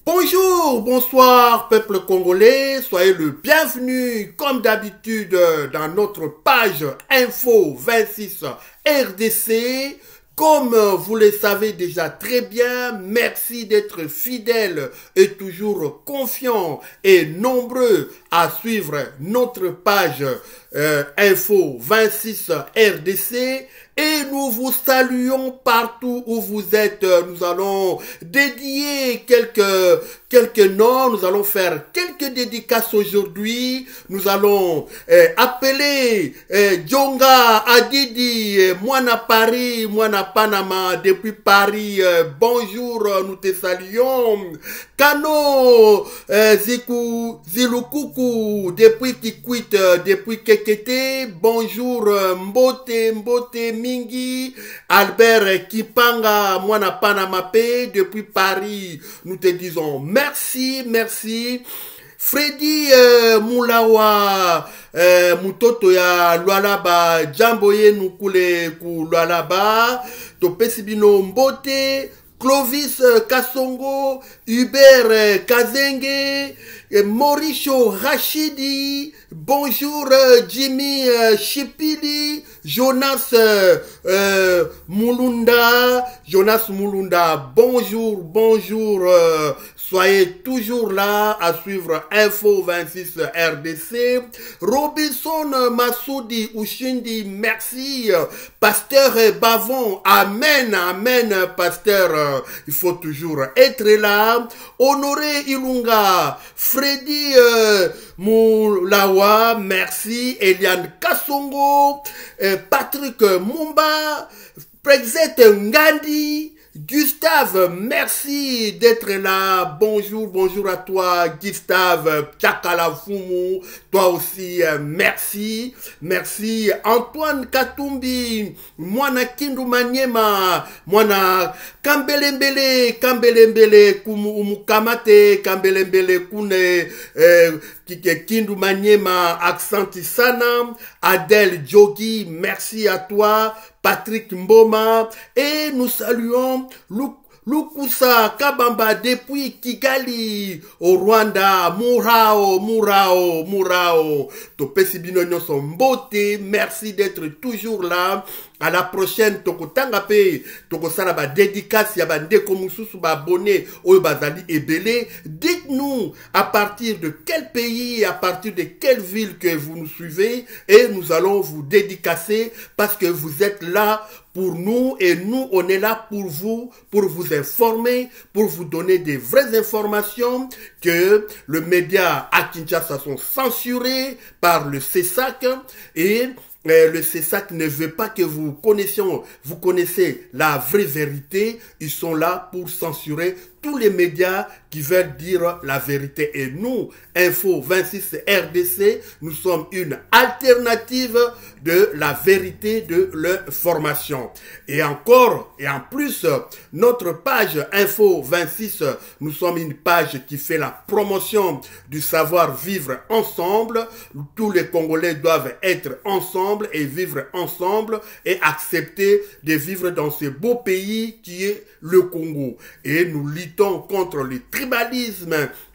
Bonjour, bonsoir peuple congolais, soyez le bienvenu comme d'habitude dans notre page Info 26 RDC. Comme vous le savez déjà très bien, merci d'être fidèles et toujours confiants et nombreux à suivre notre page Info 26 RDC. Et nous vous saluons partout où vous êtes. Nous allons dédier quelques noms. Nous allons faire quelques dédicaces aujourd'hui. Nous allons appeler Djonga Adidi, Moana Paris, Moana Panama, depuis Paris. Bonjour, nous te saluons. Kano Zilukuku, depuis Kikwit, depuis Kekete. Bonjour, Mbote Mingi, Albert Kipanga, Moana Panama depuis Paris. Nous te disons merci. Freddy Moulawa, Mutoto ya Lualaba, Jamboye Nukule ku Lualaba, Topesibino Mbote, Clovis Kasongo, Hubert Kazenge, Mauricio Rachidi, bonjour Jimmy Chipili, Jonas Mulunda, bonjour, soyez toujours là à suivre Info 26 RDC. Robinson Massoudi Ushindi, merci. Pasteur Bavon, amen, pasteur, il faut toujours être là. Honoré Ilunga, Freddy Moulawa, merci. Eliane Kassongo, Patrick Mumba, Prexet Ngandi, Gustave, merci d'être là. Bonjour à toi, Gustave Tchakalafumu. Toi aussi, merci. Antoine Katumbi, Mwana Kindu Manyema, Mwana Kambelembele, Kumukamate, Kambelembele Kune, Kindu Manyema, Accenti Sana, Adèle Djogi, merci à toi. Patrick Mboma, et nous saluons Lukusa Kabamba depuis Kigali au Rwanda. Murao. Topesi binonyo son beauté, merci d'être toujours là. À la prochaine, toko tangape, toko salaba dédicace, yaba ndeko mususu ba abonné, oyo bazali ebele. Dites-nous à partir de quel pays, à partir de quelle ville que vous nous suivez, et nous allons vous dédicacer parce que vous êtes là pour nous et nous, on est là pour vous informer, pour vous donner des vraies informations que le média à Kinshasa sont censurés par le CESAC et le CESAC ne veut pas que vous connaissez la vraie vérité. Ils sont là pour censurer tous les médias qui veulent dire la vérité. Et nous, Info 26 RDC, nous sommes une alternative de la vérité de l'information. Et encore, et en plus, notre page Info 26, nous sommes une page qui fait la promotion du savoir vivre ensemble. Tous les Congolais doivent être ensemble et vivre ensemble et accepter de vivre dans ce beau pays qui est le Congo. Et nous luttons contre le tribalisme,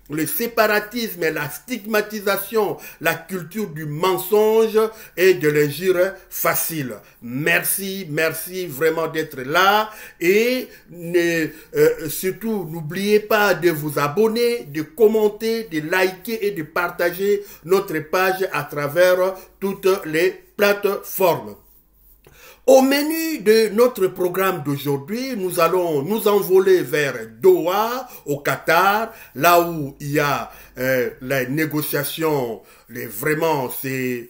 le séparatisme, la stigmatisation, la culture du mensonge et de l'injure facile. Merci vraiment d'être là et surtout n'oubliez pas de vous abonner, de commenter, de liker et de partager notre page à travers toutes les plateformes. Au menu de notre programme d'aujourd'hui, nous allons nous envoler vers Doha, au Qatar, là où il y a les négociations, c'est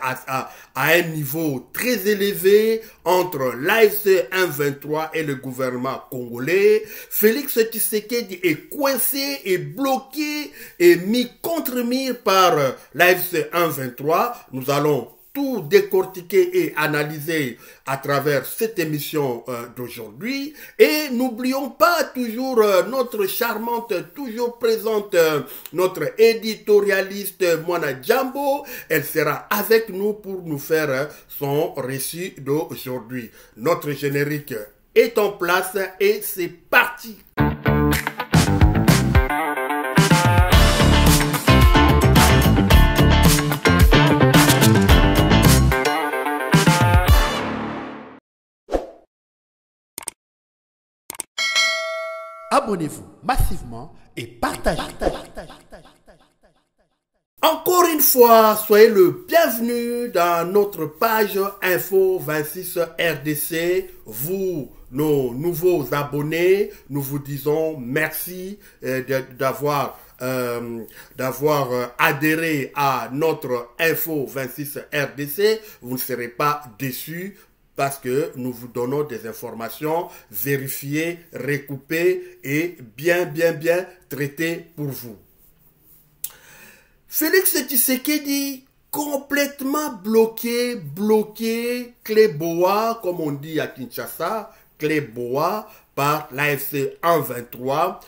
à un niveau très élevé entre l'AFC 123 et le gouvernement congolais. Félix Tshisekedi est coincé et bloqué et mis contre mire par l'AFC 123. Nous allons tout décortiquer et analyser à travers cette émission d'aujourd'hui. Et n'oublions pas toujours notre charmante, toujours présente, notre éditorialiste Moana Jambo. Elle sera avec nous pour nous faire son récit d'aujourd'hui. Notre générique est en place et c'est parti. Abonnez-vous massivement et partagez. Encore une fois, soyez le bienvenu dans notre page Info 26 RDC. Vous, nos nouveaux abonnés, nous vous disons merci d'avoir adhéré à notre Info 26 RDC. Vous ne serez pas déçus parce que nous vous donnons des informations vérifiées, recoupées et bien traitées pour vous. Félix Tshisekedi complètement bloqué, clé bois, comme on dit à Kinshasa, clé bois par l'AFC 123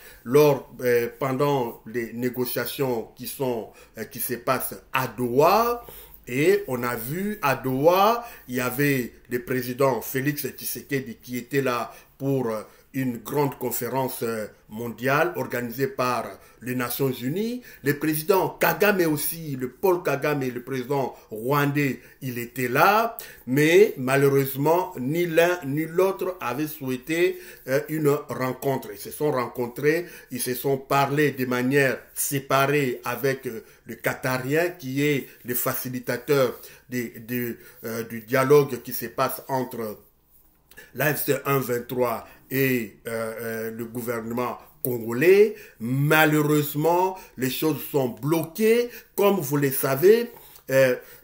pendant les négociations qui se passent à Doha. Et on a vu à Doha, il y avait le président Félix Tshisekedi qui était là pour une grande conférence mondiale organisée par les Nations Unies. Le président Kagame aussi, le Paul Kagame, le président rwandais, il était là. Mais malheureusement, ni l'un ni l'autre avait souhaité une rencontre. Ils se sont rencontrés, ils se sont parlé de manière séparée avec le Qatarien qui est le facilitateur du dialogue qui se passe entre l'AFC 123 et le gouvernement congolais. Malheureusement, les choses sont bloquées. Comme vous le savez,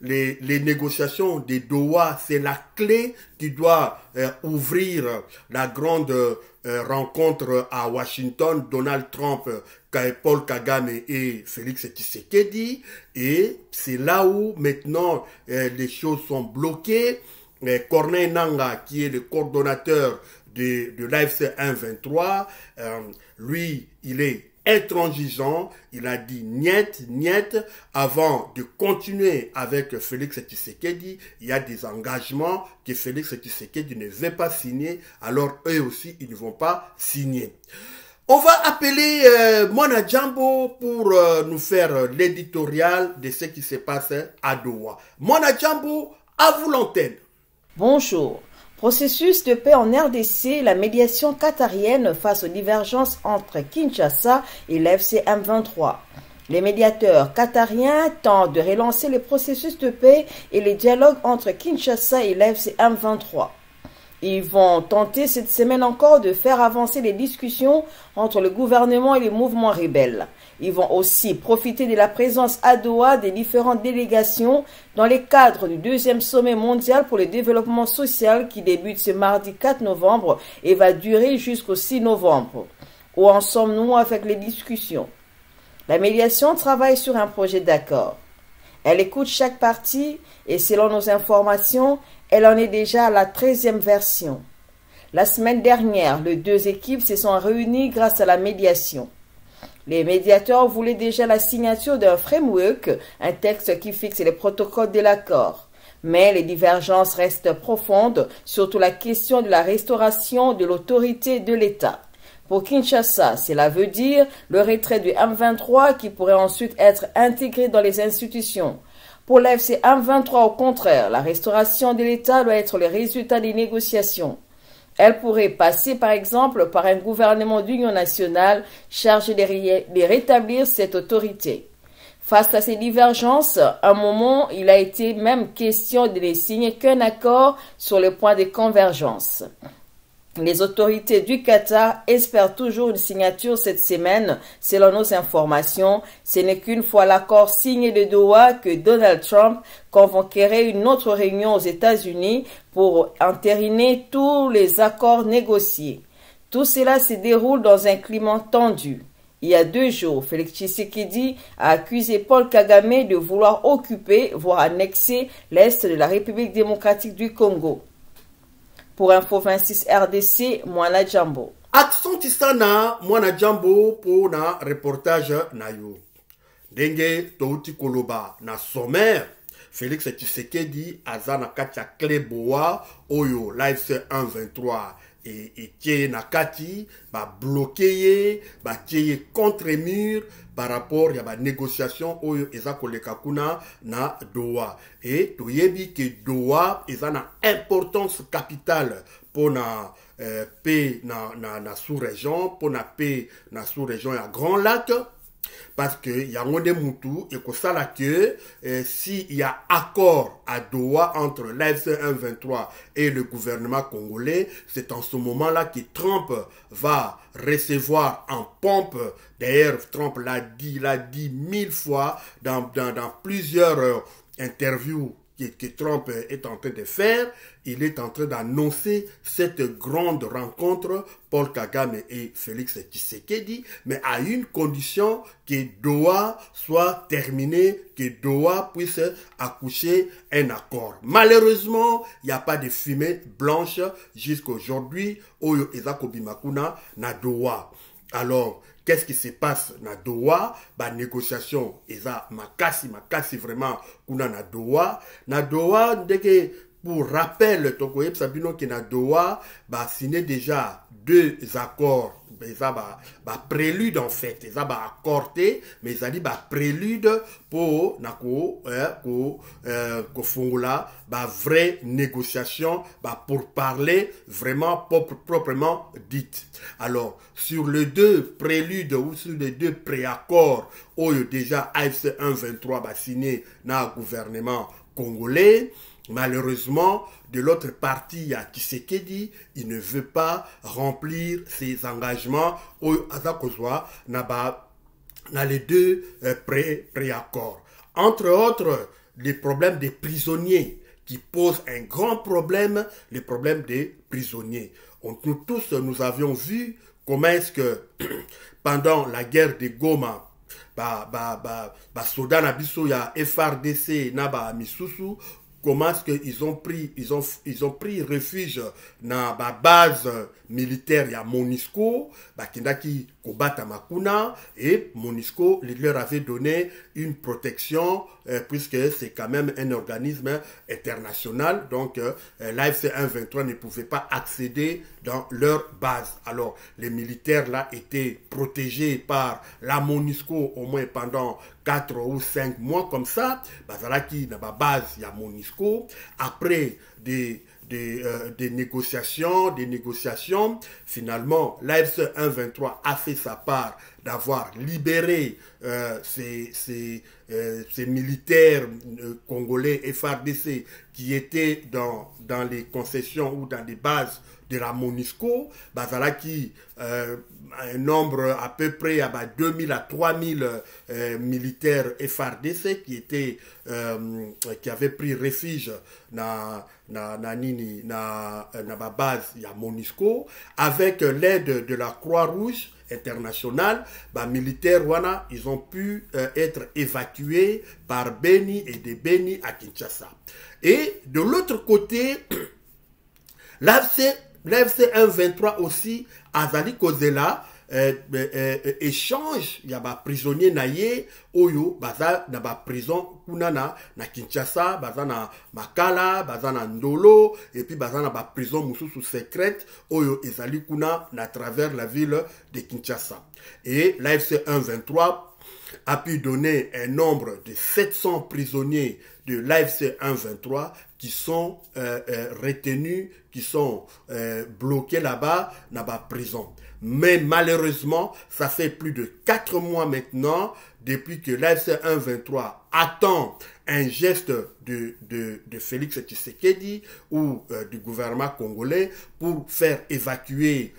les négociations de Doha, c'est la clé qui doit ouvrir la grande rencontre à Washington. Donald Trump, Paul Kagame et Félix Tshisekedi. Et c'est là où maintenant les choses sont bloquées. Corneille Nangaa, qui est le coordonnateur de l'AFC 123, lui, il est intransigeant, il a dit niet, avant de continuer avec Félix Tshisekedi. Il y a des engagements que Félix Tshisekedi ne veut pas signer, alors eux aussi, ils ne vont pas signer. On va appeler Mwana Djambo pour nous faire l'éditorial de ce qui se passe à Doha. Mwana Djambo, à vous l'antenne. Bonjour. Processus de paix en RDC, la médiation qatarienne face aux divergences entre Kinshasa et l'AFC M23. Les médiateurs qatariens tentent de relancer le processus de paix et les dialogues entre Kinshasa et l'AFC M23. Ils vont tenter cette semaine encore de faire avancer les discussions entre le gouvernement et les mouvements rebelles. Ils vont aussi profiter de la présence à Doha des différentes délégations dans le cadre du 2e sommet mondial pour le développement social qui débute ce mardi 4 novembre et va durer jusqu'au 6 novembre. Où en sommes-nous avec les discussions? La médiation travaille sur un projet d'accord. Elle écoute chaque partie et selon nos informations, elle en est déjà à la 13e version. La semaine dernière, les deux équipes se sont réunies grâce à la médiation. Les médiateurs voulaient déjà la signature d'un framework, un texte qui fixe les protocoles de l'accord. Mais les divergences restent profondes, surtout la question de la restauration de l'autorité de l'État. Pour Kinshasa, cela veut dire le retrait du M23 qui pourrait ensuite être intégré dans les institutions. Pour l'AFC M23, au contraire, la restauration de l'État doit être le résultat des négociations. Elle pourrait passer, par exemple, par un gouvernement d'union nationale chargé de rétablir cette autorité. Face à ces divergences, à un moment, il a été même question de ne signer qu'un accord sur le point de convergence. Les autorités du Qatar espèrent toujours une signature cette semaine. Selon nos informations, ce n'est qu'une fois l'accord signé de Doha que Donald Trump convoquerait une autre réunion aux États-Unis pour entériner tous les accords négociés. Tout cela se déroule dans un climat tendu. Il y a 2 jours, Félix Tshisekedi a accusé Paul Kagame de vouloir occuper, voire annexer l'Est de la République démocratique du Congo. Pour Info 26 RDC, Mwana Djambo. Aksanti sana Mwana Djambo pour na reportage na yo. Denge touti koloba na sommaire. Félix Tshisekedi aza na kati ya clé boa oyo l'AFC 123 et tie na kati ba bloqué ba tie contre mur par rapport à la négociation oyo eza koleka kuna na Doha et toyebi que Doha eza na importance capitale pour na paix na sous-région, pour na paix na sous-région à Grand Lac. Parce que y a un moutou et que ça là que s'il y a accord à Doha entre l'AFC 1-23 et le gouvernement congolais, c'est en ce moment-là que Trump va recevoir en pompe. D'ailleurs, Trump l'a dit 1000 fois dans plusieurs interviews que Trump est en train de faire. Il est en train d'annoncer cette grande rencontre, Paul Kagame et Félix Tshisekedi, mais à une condition que Doha soit terminé, que Doha puisse accoucher un accord. Malheureusement, il n'y a pas de fumée blanche jusqu'à aujourd'hui, Oyo Ezako Bimakuna na Doha. Alors, qu'est-ce qui se passe na Doha? Ba négociation eza makasi vraiment kuna na Doha. Na Doha ndeke pour rappel tokoyeb sabino ki na Doha ba signé déjà 2 accords. Eza ba prélude en fait, eza ba accordé, mais eza li ba prélude pour nako ko fungula ba vraie négociation ba pour parler vraiment proprement dite. Alors sur les 2 préludes ou sur les 2 préaccords oyo déjà AFC 1-23 ba signé na gouvernement congolais. Malheureusement, de l'autre partie, il y a Tshisekedi, il ne veut pas remplir ses engagements au Azakozwa, dans les 2 préaccords. Entre autres, les problèmes des prisonniers, qui posent un grand problème, les problèmes des prisonniers. Nous tous, nous avions vu comment est-ce que pendant la guerre de Goma, Soda Nabiso, il y a FRDC, Naba Misusu, comment est-ce qu'ils ont pris refuge dans la base militaire, il y a MONUSCO, Kindaki Kobata Makuna, et MONUSCO leur avait donné une protection, puisque c'est quand même un organisme international, donc l'AFC 1-23 ne pouvait pas accéder dans leur base. Alors, les militaires là étaient protégés par la MONUSCO au moins pendant 4 ou 5 mois comme ça. Bazalaki dans la base, il y a MONUSCO. Après des négociations, finalement, l'AFC 1-23 a fait sa part d'avoir libéré ces militaires congolais FARDC qui étaient dans les concessions ou dans les bases de la MONUSCO. Bazalaki, un nombre à peu près à 2000 à 3000 militaires FARDC qui avaient pris refuge dans la base ya MONUSCO avec l'aide de la Croix-Rouge internationale. Militaires wana, ils ont pu être évacués par Beni et de Beni à Kinshasa. Et de l'autre côté, l'AFC 1-23 aussi, Azali Kozela, échange, il y a des prisonniers naïe, oyo, baza na ba prison kuna na Kinshasa, baza na Makala, baza na Ndolo, et puis baza na ba prison mususu secrète, oyo ezali kuna na travers la ville de Kinshasa. Et l'AFC 1-23 a pu donner un nombre de 700 prisonniers de l'AFC 1-23 qui sont retenus, qui sont bloqués là-bas dans la prison. Mais malheureusement, ça fait plus de 4 mois maintenant, depuis que l'AFC 1-23 attend un geste de Félix Tshisekedi ou du gouvernement congolais pour faire évacuer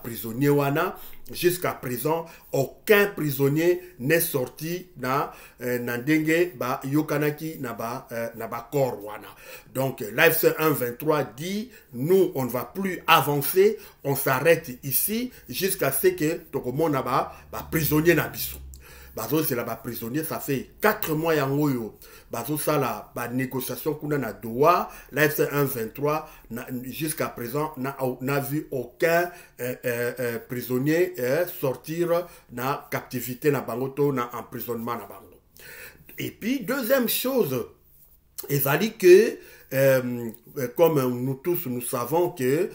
prisonnier wana. Jusqu'à présent, aucun prisonnier n'est sorti na ndenge yokanaki na ba corps wana. Donc l'AFC 1-23 dit nous on ne va plus avancer, on s'arrête ici jusqu'à ce que tokomona ba prisonnier na biso. Bazo c'est là bas prisonnier, ça fait 4 mois yangoyo. Bazo ça là ba négociation kuna na Doha, l'AFC 1-23 jusqu'à présent n'a vu aucun prisonnier sortir na captivité na bangoto na emprisonnement na bango. Et puis deuxième chose, ezali que comme nous tous nous savons que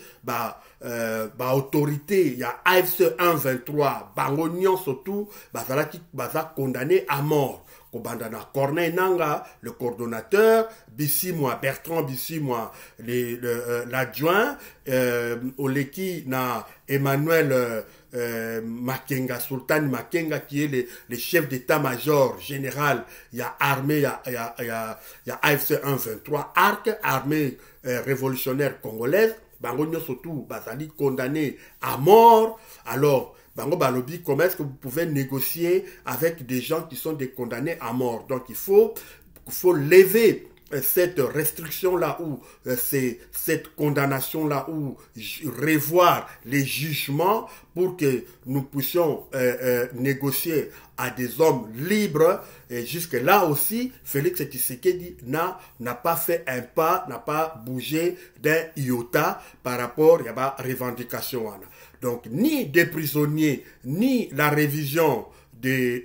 autorité il y a AFC 1-23 bango surtout baza condamné à mort Kobandana Corneille Nanga, le coordonnateur, Bissimwa, Bertrand Bissimwa, l'adjoint, Oleki na Emmanuel Makenga, Sultan Makenga, qui est le chef d'état-major général. Il y a armée, il y a AFC 123, ARC, armée révolutionnaire congolaise. Bango surtout, Bazali condamné à mort. Alors, Bango Balobi, comment est-ce que vous pouvez négocier avec des gens qui sont des condamnés à mort? Donc, il faut lever cette restriction-là ou cette condamnation-là ou revoir les jugements pour que nous puissions négocier à des hommes libres. Et jusque-là aussi, Félix Tshisekedi n'a pas fait un pas, n'a pas bougé d'un iota par rapport à la revendication. Donc, ni des prisonniers, ni la révision des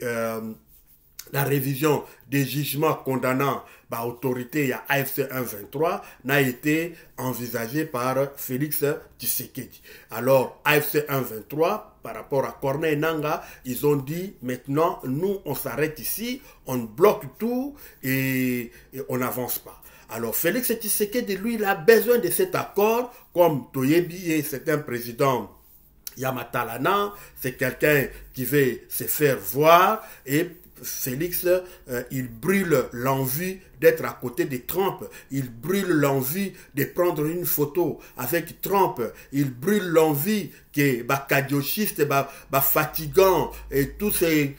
jugements condamnant l'autorité à AFC 123 n'a été envisagée par Félix Tshisekedi. Alors, AFC 123, par rapport à Corneille Nanga, ils ont dit, maintenant, nous, on s'arrête ici, on bloque tout et on n'avance pas. Alors, Félix Tshisekedi, lui, il a besoin de cet accord, comme Toyebi, c'est un président Yamatalana, c'est quelqu'un qui veut se faire voir, et Félix, il brûle l'envie d'être à côté de Trump. Il brûle l'envie de prendre une photo avec Trump. Il brûle l'envie que Kadiochiste, fatigant et tous ces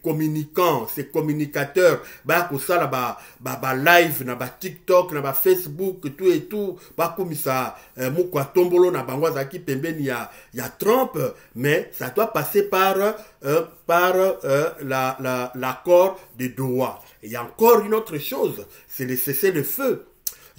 communicants, ces communicateurs, live, TikTok, Facebook, et tout, comme ça, Tombolo, il y a Trump, mais ça doit passer par l'accord de Doha. Et il y a encore une autre chose, c'est le cessez-le-feu.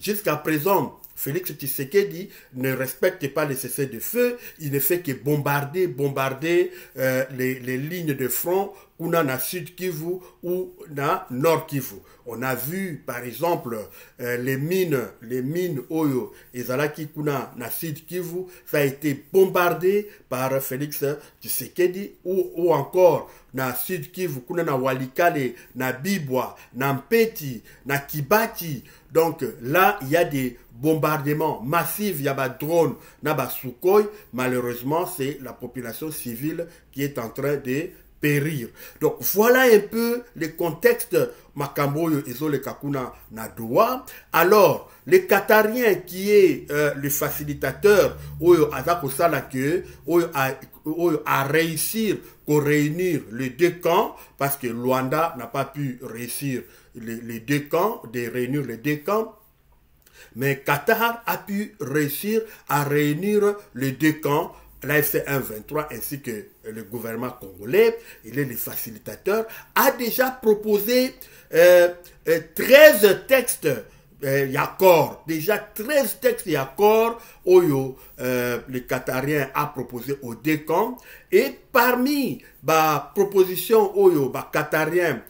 Jusqu'à présent, Félix Tshisekedi ne respecte pas les cessez-le-feu, il ne fait que bombarder les lignes de front ou na Sud Kivu ou na Nord Kivu. On a vu par exemple les mines Oyo et Zalaki kuna na Sud Kivu, ça a été bombardé par Félix Tshisekedi ou encore na Sud Kivu kuna na Walikale, na Bibwa, na Mpeti, na Kibati. Donc là, il y a des bombardements massifs, il y a des drones, na Sukhoi. Malheureusement, c'est la population civile qui est en train de périr. Donc voilà un peu le contexte Makamboyo Ezole Kakuna Nadoua. Alors, le Qatarien qui est le facilitateur Oyo Azakosala que Oyo a réussir pour réunir les deux camps, parce que Luanda n'a pas pu réussir les deux camps, de réunir les deux camps. Mais Qatar a pu réussir à réunir les deux camps, l'AFC 123 ainsi que le gouvernement congolais, il est le facilitateur, a déjà proposé 13 textes et accords, déjà 13 textes et accords Oyo, le Qatarien a proposé aux deux camps, et parmi les propositions Oyo, Qatarien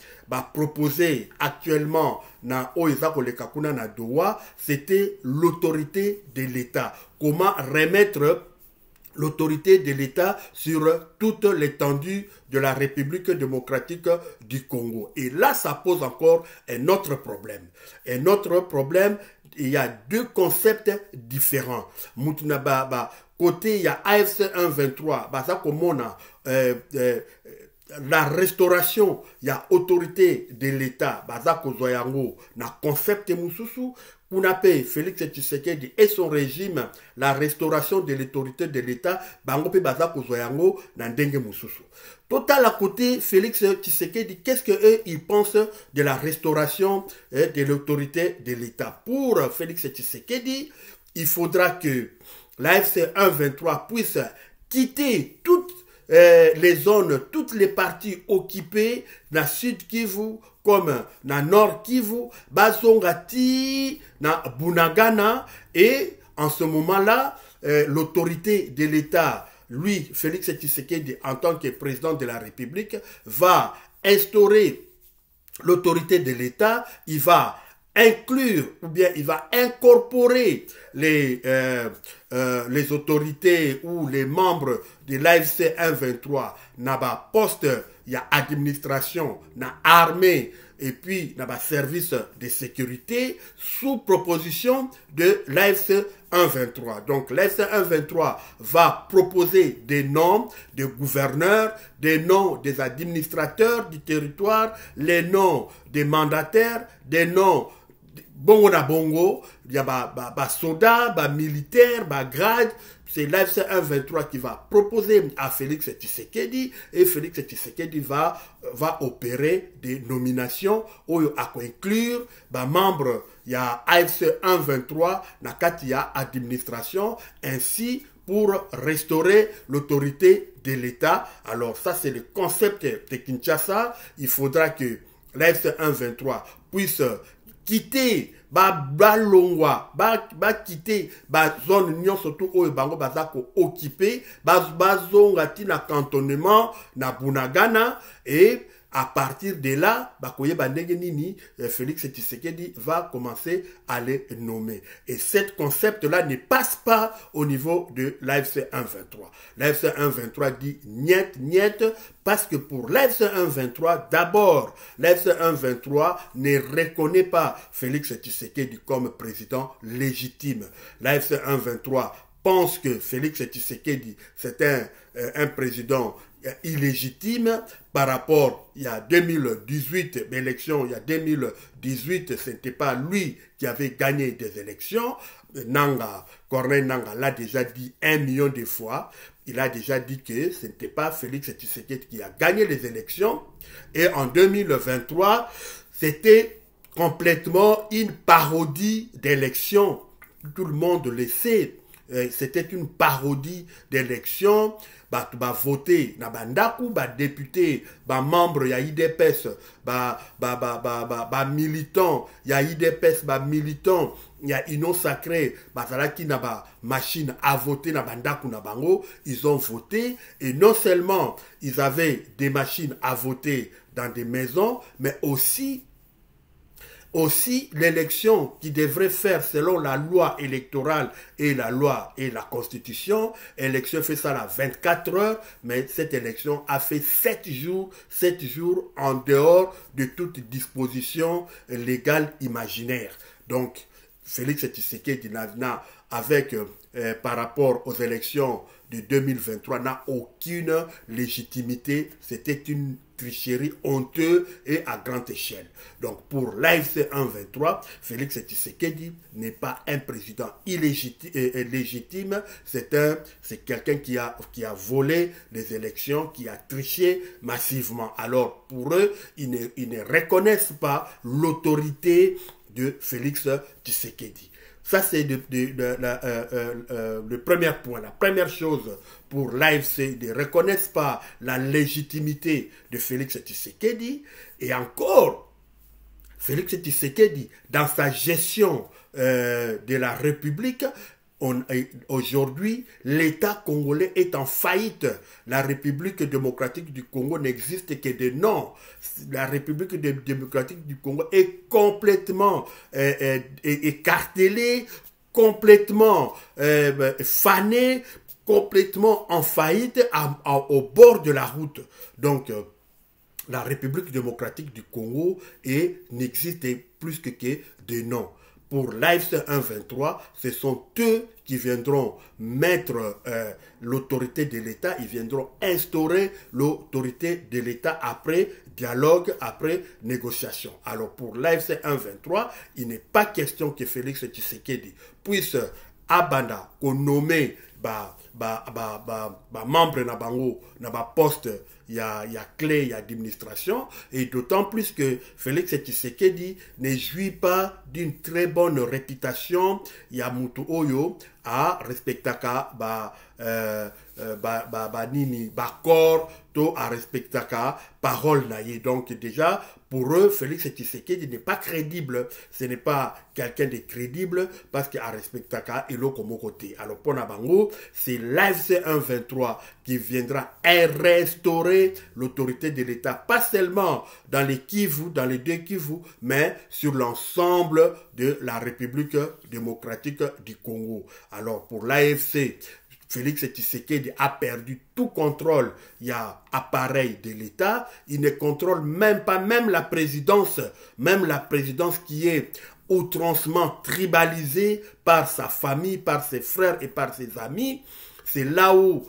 proposé actuellement na Oyezako le Kakuna na Doha, c'était l'autorité de l'État. Comment remettre l'autorité de l'État sur toute l'étendue de la République démocratique du Congo. Et là, ça pose encore un autre problème. Un autre problème, il y a deux concepts différents. Côté, il y a AFC 123, ça comme on a la restauration, il y a autorité de l'État, Bazako Zoyango, na concept Moussousou, Kunape, Félix Tshisekedi et son régime, la restauration de l'autorité de l'État, Bangope Bazako Zoyango, na Ndenge Moussousou. Total à côté, Félix Tshisekedi, qu'est-ce qu'eux, ils pensent de la restauration de l'autorité de l'État? Pour Félix Tshisekedi, il faudra que l'AFC 123 puisse quitter toutes les zones, toutes les parties occupées na Sud Kivu comme na Nord Kivu, Bazongati, na Bunagana, et en ce moment-là, l'autorité de l'État, lui, Félix Tshisekedi, en tant que président de la République, va instaurer l'autorité de l'État, il va inclure ou bien il va incorporer les autorités ou les membres de l'AFC 123 dans le poste il y a administration, na armée, et puis na service de sécurité sous proposition de l'AFC 123. Donc l'AFC 123 va proposer des noms de gouverneurs, des noms des administrateurs du territoire, les noms des mandataires, des noms bongo na bongo, il y a soldats, militaires, grade. C'est l'AFC 123 qui va proposer à Félix Tshisekedi et Félix Tshisekedi va opérer des nominations où il va inclure membres, il y a AFC 123, il y a administration, ainsi pour restaurer l'autorité de l'État. Alors ça c'est le concept de Kinshasa. Il faudra que l'AFC 123 puisse quitter balongwa quitter zone union surtout oyo bango bazako occuper bazonga tina cantonnement na Bunagana, et à partir de là Félix Tshisekedi va commencer à les nommer. Et cet concept là ne passe pas au niveau de l'AFC 123. L'AFC 123 dit niet parce que pour l'AFC 123, d'abord, l'AFC 123 ne reconnaît pas Félix Tshisekedi comme président légitime. L'AFC 123 pense que Félix Tshisekedi, c'est un président illégitime par rapport, il y a 2018, l'élection, il y a 2018, ce n'était pas lui qui avait gagné des élections. Corneille Nangaa l'a déjà dit 1 million de fois. Il a déjà dit que ce n'était pas Félix Tshisekedi qui a gagné les élections. Et en 2023, c'était complètement une parodie d'élection. Tout le monde le sait. C'était une parodie d'élection. Voter na bandaku, député, membre ya IDPS, militant, ya IDPS, militant, ya Union Sacrée, bazalaki na machine à voter na bandaku na bango, ils ont voté, et non seulement ils avaient des machines à voter dans des maisons, mais aussi l'élection qui devrait faire selon la loi électorale et la loi et la constitution, l'élection fait ça à 24 heures, mais cette élection a fait 7 jours en dehors de toute disposition légale imaginaire. Donc, Félix Tshisekedi avec par rapport aux élections de 2023 n'a aucune légitimité. C'était une tricherie honteuse et à grande échelle. Donc pour l'AFC 123, Félix Tshisekedi n'est pas un président illégitime, c'est quelqu'un qui a volé les élections, qui a triché massivement. Alors pour eux, ils ne reconnaissent pas l'autorité de Félix Tshisekedi. Ça, c'est le premier point. La première chose pour l'AFC, ils ne reconnaissent pas la légitimité de Félix Tshisekedi. Et encore, Félix Tshisekedi, dans sa gestion de la République, aujourd'hui, l'État congolais est en faillite. La République démocratique du Congo n'existe que de nom. La République démocratique du Congo est complètement écartelée, complètement fanée, complètement en faillite au bord de la route. Donc, la République démocratique du Congo n'existe plus que de nom. Pour l'AFC 123, ce sont eux qui viendront mettre l'autorité de l'État, ils viendront instaurer l'autorité de l'État après dialogue, après négociation. Alors pour l'AFC 123, il n'est pas question que Félix Tshisekedi puisse abanda qu'on nomme membre na bango na poste il y a clé, il y a administration, et d'autant plus que Félix Tshisekedi ne jouit pas d'une très bonne réputation. Il y a Mutu Oyo à respectaka nini corps to à respectaka parole naïe. Donc déjà pour eux, Félix Tshisekedi n'est pas crédible. Ce n'est pas quelqu'un de crédible parce qu'à respectaka et l'autre comme côté. Alors pour Nabango, c'est l'AFC 123 qui viendra restaurer l'autorité de l'État, pas seulement dans les Kivu, dans les 2 Kivu, mais sur l'ensemble de la République démocratique du Congo. Alors pour l'AFC, Félix Tshisekedi a perdu tout contrôle. Il y a appareil de l'État. Il ne contrôle même pas, même la présidence qui est outrancement tribalisée par sa famille, par ses frères et par ses amis. C'est là où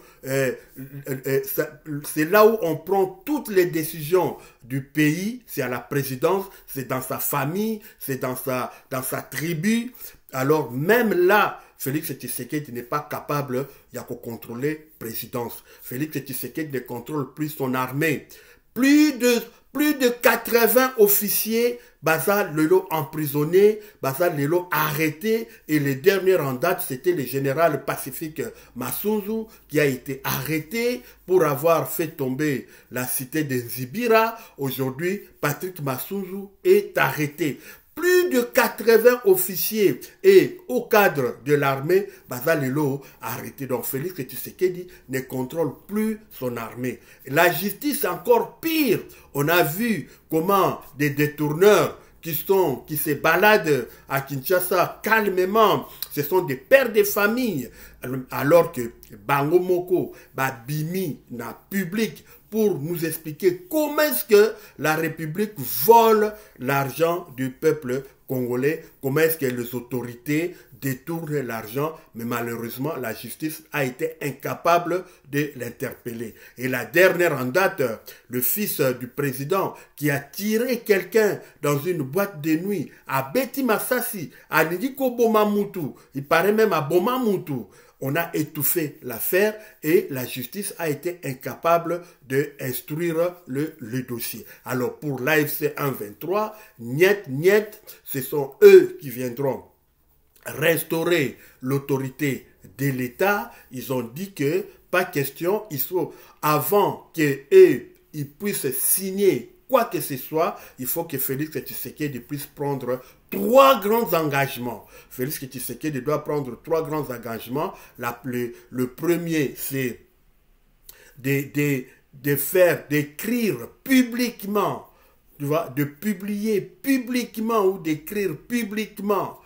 on prend toutes les décisions du pays. C'est à la présidence, c'est dans sa famille, c'est dans sa tribu. Alors même là, Félix Tshisekedi n'est pas capable de contrôler la présidence. Félix Tshisekedi ne contrôle plus son armée. Plus de 80 officiers, Baza Lelo emprisonnés, Baza Lelo arrêtés, et le dernier en date, c'était le général Pacifique Massunzu qui a été arrêté pour avoir fait tomber la cité de Nzibira. Aujourd'hui, Patrick Massunzu est arrêté. Plus de 80 officiers et au cadre de l'armée, Baza Lelo arrêté. Donc Félix Tshisekedi ne contrôle plus son armée. La justice encore pire. On a vu comment des détourneurs qui se baladent à Kinshasa calmement, ce sont des pères de famille, alors que Bango Moko, Bimi, na public, pour nous expliquer comment est-ce que la République vole l'argent du peuple congolais, comment est-ce que les autorités détournent l'argent, mais malheureusement, la justice a été incapable de l'interpeller. Et la dernière en date, le fils du président qui a tiré quelqu'un dans une boîte de nuit à Beti Masasi, à Nidiko Bomamutu, il paraît même à Bomamutu. On a étouffé l'affaire et la justice a été incapable d'instruire le dossier. Alors pour l'AFC 123, niet, ce sont eux qui viendront restaurer l'autorité de l'État. Ils ont dit que pas question, il faut, avant qu'ils puissent signer quoi que ce soit, il faut que Félix Tshisekedi puisse prendre 3 grands engagements. Félix Tshisekedi doit prendre 3 grands engagements. Le premier, c'est d'écrire publiquement, tu vois, de publier publiquement ou d'écrire publiquement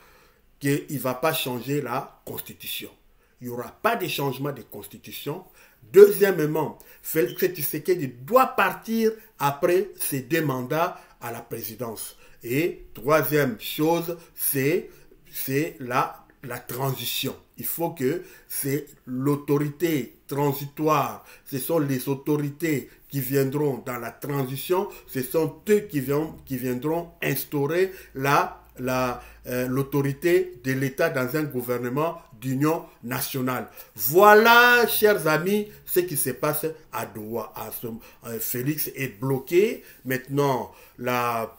qu'il ne va pas changer la Constitution. Il n'y aura pas de changement de Constitution. Deuxièmement, Félix Tshisekedi doit partir après ses 2 mandats à la présidence. Et troisième chose, c'est la transition. Il faut que c'est l'autorité transitoire, ce sont les autorités qui viendront dans la transition, ce sont eux qui viendront instaurer l'autorité de l'État dans un gouvernement d'union nationale. Voilà, chers amis, ce qui se passe à Doha. Félix est bloqué. Maintenant, la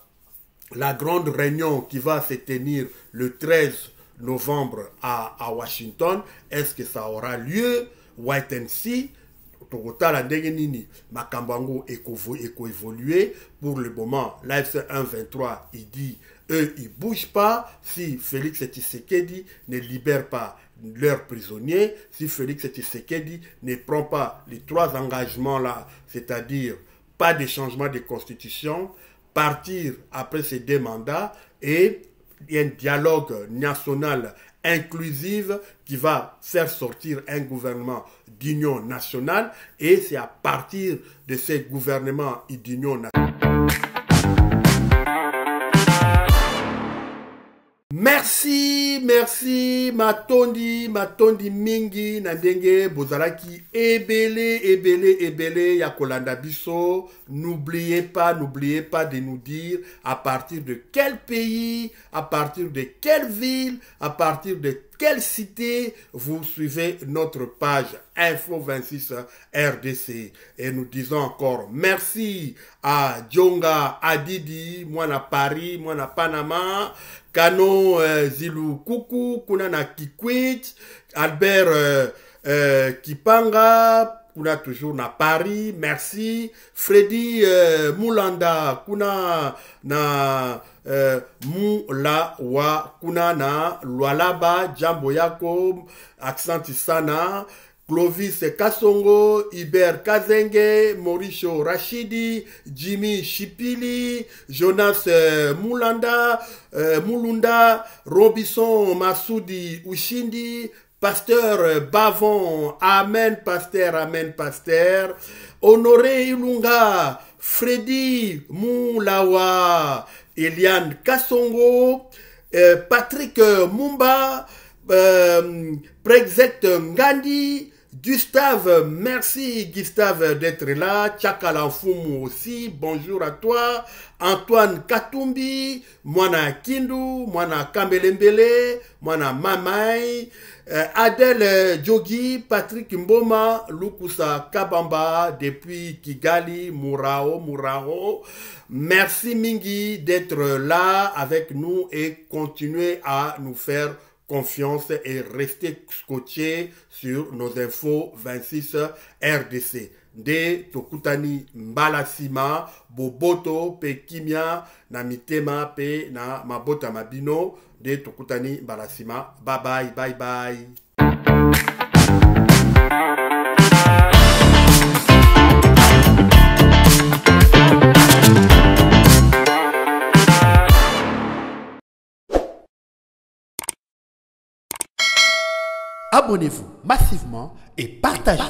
grande réunion qui va se tenir le 13 novembre à Washington, est-ce que ça aura lieu? Wait and see. Tokotala ndenge nini makambango évoluer. Pour le moment, l'AFC 123, il dit, eux, ils ne bougent pas. Si Félix Tshisekedi ne libère pas leurs prisonniers, si Félix Tshisekedi ne prend pas les 3 engagements-là, c'est-à-dire pas de changement de constitution, partir après ces 2 mandats et un dialogue national inclusif qui va faire sortir un gouvernement d'union nationale, et c'est à partir de ce gouvernement d'union nationale. Merci, matondi mingi, nandenge, bozalaki, ebele, ya kolanda biso. N'oubliez pas de nous dire à partir de quel pays, à partir de quelle ville, à partir de quelle cité vous suivez notre page Info 26 RDC. Et nous disons encore merci à Djonga Adidi, moi na Paris, moi na Panama, Kano Zilou Kuku, kuna na Kikwit, Albert Kipanga, kuna toujours na Paris, merci. Freddy Mulanda, kuna na Mula wa, kuna na Lualaba, Jambo Yako, Accenti Sana, Clovis Kasongo, Iber Kazenge, Mauricio Rachidi, Jimmy Chipili, Jonas Mulanda, Robinson Masudi Ushindi, Pasteur Bavon, Amen Pasteur, Amen Pasteur, Honoré Ilunga, Freddy Moulawa, Eliane Kassongo, Patrick Mumba, Brexit Ngandi, Gustave, merci Gustave d'être là. Tchakala Fumu aussi, bonjour à toi. Antoine Katumbi, Mwana Kindu, Mwana Kambelembele, Mwana Mamai, Adèle Djogi, Patrick Mboma, Lukusa Kabamba, depuis Kigali, Murao. Merci Mingi d'être là avec nous et continuer à nous faire confiance et rester scotché sur nos infos 26 RDC. De Tokutani Mbalasima, Boboto, Pe Kimia, na Mitema, Pe na Mabota Mabino, de Tokutani Mbalasima. Bye bye, bye bye. Abonnez-vous massivement et partagez.